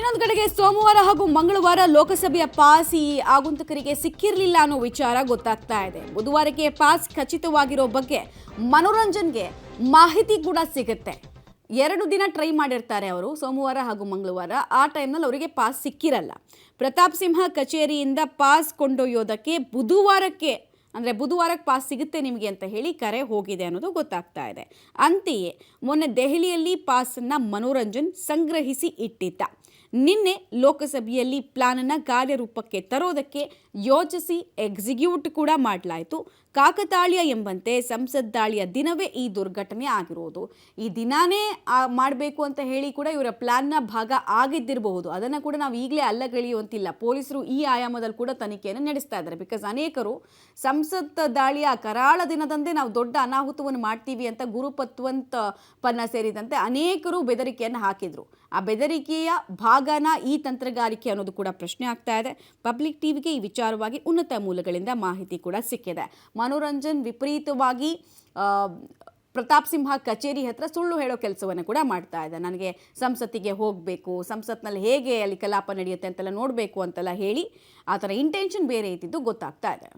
ಇನ್ನೊಂದು ಕಡೆಗೆ ಸೋಮವಾರ ಹಾಗೂ ಮಂಗಳವಾರ ಲೋಕಸಭೆಯ ಪಾಸ್ ಈ ಆಗುಂತಕರಿಗೆ ಸಿಕ್ಕಿರಲಿಲ್ಲ ಅನ್ನೋ ವಿಚಾರ ಗೊತ್ತಾಗ್ತಾ ಇದೆ. ಬುಧವಾರಕ್ಕೆ ಪಾಸ್ ಖಚಿತವಾಗಿರೋ ಬಗ್ಗೆ ಮನೋರಂಜನ್ಗೆ ಮಾಹಿತಿ ಕೂಡ ಸಿಗುತ್ತೆ. 2 ದಿನ ಟ್ರೈ ಮಾಡಿರ್ತಾರೆ ಅವರು, ಸೋಮವಾರ ಹಾಗೂ ಮಂಗಳವಾರ. ಆ ಟೈಮ್ನಲ್ಲಿ ಅವರಿಗೆ ಪಾಸ್ ಸಿಕ್ಕಿರಲ್ಲ. ಪ್ರತಾಪ್ ಸಿಂಹ ಕಚೇರಿಯಿಂದ ಪಾಸ್ ಕೊಂಡೊಯ್ಯೋದಕ್ಕೆ ಬುಧವಾರಕ್ಕೆ ಪಾಸ್ ಸಿಗುತ್ತೆ ನಿಮಗೆ ಅಂತ ಹೇಳಿ ಕರೆ ಹೋಗಿದೆ ಅನ್ನೋದು ಗೊತ್ತಾಗ್ತಾ ಇದೆ. ಅಂತೆಯೇ ಮೊನ್ನೆ ದೆಹಲಿಯಲ್ಲಿ ಪಾಸನ್ನು ಮನೋರಂಜನ್ ಸಂಗ್ರಹಿಸಿ ಇಟ್ಟಿದ್ದ. ನಿನ್ನೆ ಲೋಕಸಭೆಯಲ್ಲಿ ಪ್ಲಾನನ್ನು ಕಾರ್ಯರೂಪಕ್ಕೆ ತರೋದಕ್ಕೆ ಯೋಚಿಸಿ ಎಕ್ಸಿಕ್ಯೂಟ್ ಕೂಡ ಮಾಡಲಾಯಿತು. ಕಾಕತಾಳೀಯ ಎಂಬಂತೆ ಸಂಸತ್ ದಾಳಿಯ ದಿನವೇ ಈ ದುರ್ಘಟನೆ ಆಗಿರೋದು. ಈ ದಿನಾನೇ ಮಾಡಬೇಕು ಅಂತ ಹೇಳಿ ಕೂಡ ಇವರ ಪ್ಲಾನ್ನ ಭಾಗ ಆಗಿದ್ದಿರಬಹುದು. ಅದನ್ನು ಕೂಡ ನಾವು ಈಗಲೇ ಅಲ್ಲಗಳೆಯುವಂತಿಲ್ಲ. ಪೊಲೀಸರು ಈ ಆಯಾಮದಲ್ಲಿ ಕೂಡ ತನಿಖೆಯನ್ನು ನಡೆಸ್ತಾ ಇದ್ದಾರೆ. ಬಿಕಾಸ್ ಅನೇಕರು ಸಂಸತ್ ದಾಳಿಯ ಕರಾಳ ದಿನದಂದೇ ನಾವು ದೊಡ್ಡ ಅನಾಹುತವನ್ನು ಮಾಡ್ತೀವಿ ಅಂತ ಗುರುಪತ್ವಂತ್ ಪನ್ನ ಸೇರಿದಂತೆ ಅನೇಕರು ಬೆದರಿಕೆಯನ್ನು ಹಾಕಿದ್ರು. ಆ ಬೆದರಿಕೆಯ ಭಾಗನ ಈ ತಂತ್ರಗಾರಿಕೆ ಅನ್ನೋದು ಕೂಡ ಪ್ರಶ್ನೆ ಆಗ್ತಾ ಇದೆ. ಪಬ್ಲಿಕ್ ಟಿವಿಗೆ ಈ ವಿಚಾರವಾಗಿ ಉನ್ನತ ಮೂಲಗಳಿಂದ ಮಾಹಿತಿ ಕೂಡ ಸಿಕ್ಕಿದೆ. ಮನೋರಂಜನ್ ವಿಪರೀತವಾಗಿ ಪ್ರತಾಪ್ ಸಿಂಹ ಕಚೇರಿ ಹತ್ರ ಸುಳ್ಳು ಹೇಳೋ ಕೆಲಸವನ್ನು ಕೂಡ ಮಾಡ್ತಾ ಇದೆ. ನನಗೆ ಸಂಸತ್ತಿಗೆ ಹೋಗಬೇಕು, ಸಂಸತ್ನಲ್ಲಿ ಹೇಗೆ ಅಲ್ಲಿ ಕಲಾಪ ನಡೆಯುತ್ತೆ ಅಂತೆಲ್ಲ ನೋಡಬೇಕು ಅಂತೆಲ್ಲ ಹೇಳಿ ಆ ಥರ ಇಂಟೆನ್ಷನ್ ಬೇರೆ ಇದ್ದಿದ್ದು ಗೊತ್ತಾಗ್ತಾ ಇದೆ.